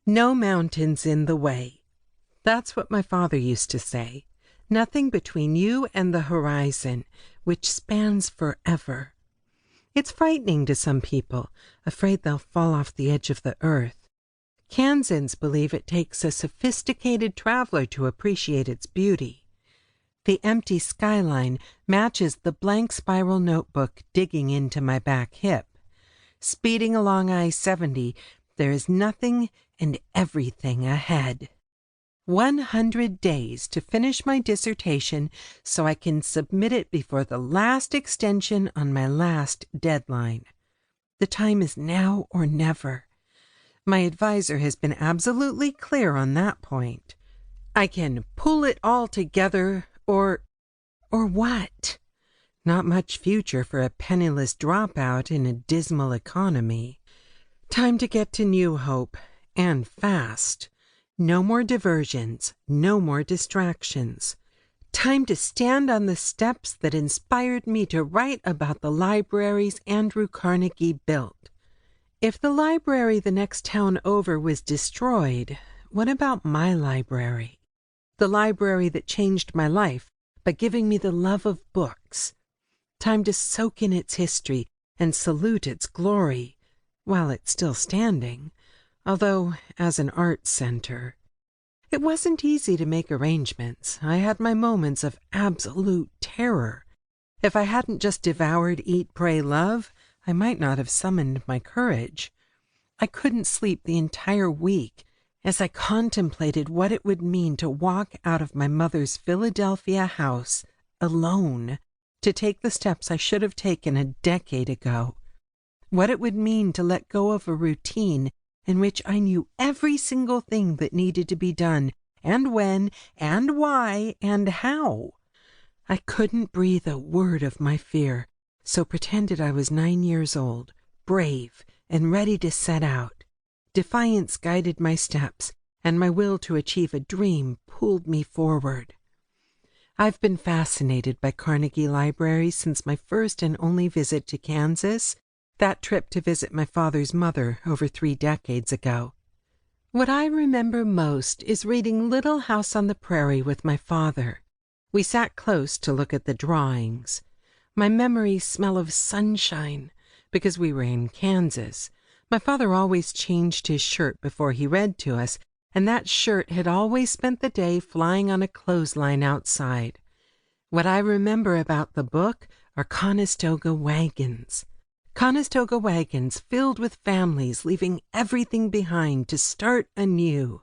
No mountains in the way. That's what my father used to say. Nothing between you and the horizon, which spans forever. It's frightening to some people, afraid they'll fall off the edge of the earth. Kansans believe it takes a sophisticated traveler to appreciate its beauty. The empty skyline matches the blank spiral notebook digging into my back hip. Speeding along I-70, there is nothing and everything ahead. 100 days to finish my dissertation so I can submit it before the last extension on my last deadline. The time is now or never. My advisor has been absolutely clear on that point. I can pull it all together or what? Not much future for a penniless dropout in a dismal economy. Time to get to New Hope, and fast. No more diversions, no more distractions. Time to stand on the steps that inspired me to write about the libraries Andrew Carnegie built. If the library the next town over was destroyed, what about my library? The library that changed my life by giving me the love of books. Time to soak in its history and salute its glory, while it's still standing, although as an art center. It wasn't easy to make arrangements. I had my moments of absolute terror. If I hadn't just devoured Eat, Pray, Love, I might not have summoned my courage. I couldn't sleep the entire week as I contemplated what it would mean to walk out of my mother's Philadelphia house alone, to take the steps I should have taken a decade ago. What it would mean to let go of a routine in which I knew every single thing that needed to be done, and when, and why, and how. I couldn't breathe a word of my fear, so pretended I was 9 years old, brave, and ready to set out. Defiance guided my steps, and my will to achieve a dream pulled me forward. I've been fascinated by Carnegie Library since my first and only visit to Kansas, that trip to visit my father's mother over 3 decades ago. What I remember most is reading Little House on the Prairie with my father. We sat close to look at the drawings. My memories smell of sunshine because we were in Kansas. My father always changed his shirt before he read to us, and that shirt had always spent the day flying on a clothesline outside. What I remember about the book are Conestoga wagons. Conestoga wagons filled with families leaving everything behind to start anew.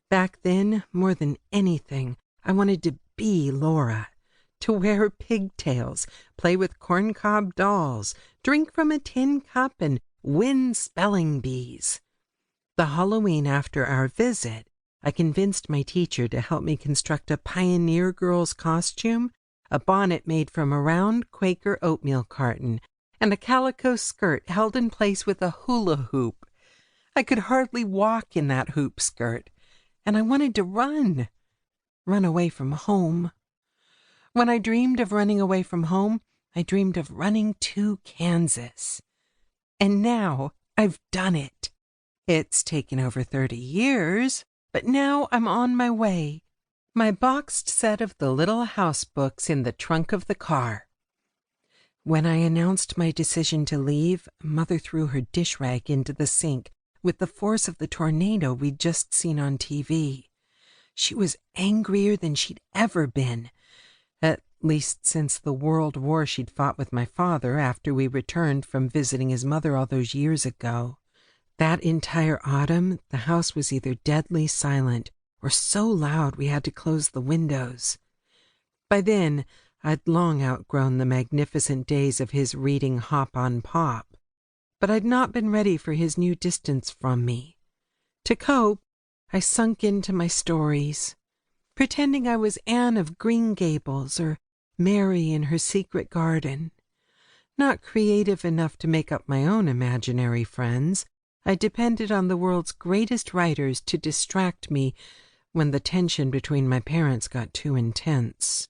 Back then, more than anything, I wanted to be Laura, to wear pigtails, play with corncob dolls, drink from a tin cup, and win spelling bees. The Halloween after our visit, I convinced my teacher to help me construct a pioneer girl's costume, a bonnet made from a round Quaker oatmeal carton, and a calico skirt held in place with a hula hoop. I could hardly walk in that hoop skirt, and I wanted to run away from home. When I dreamed of running away from home, I dreamed of running to Kansas. And now I've done it. It's taken over 30 years, but now I'm on my way. My boxed set of the Little House books in the trunk of the car. When I announced my decision to leave, Mother threw her dish rag into the sink with the force of the tornado we'd just seen on TV. She was angrier than she'd ever been, at least since the World War she'd fought with my father after we returned from visiting his mother all those years ago. That entire autumn, the house was either deadly silent or so loud we had to close the windows. By then, I'd long outgrown the magnificent days of his reading Hop on Pop, but I'd not been ready for his new distance from me. To cope, I sunk into my stories, pretending I was Anne of Green Gables or Mary in her secret garden. Not creative enough to make up my own imaginary friends, I depended on the world's greatest writers to distract me when the tension between my parents got too intense.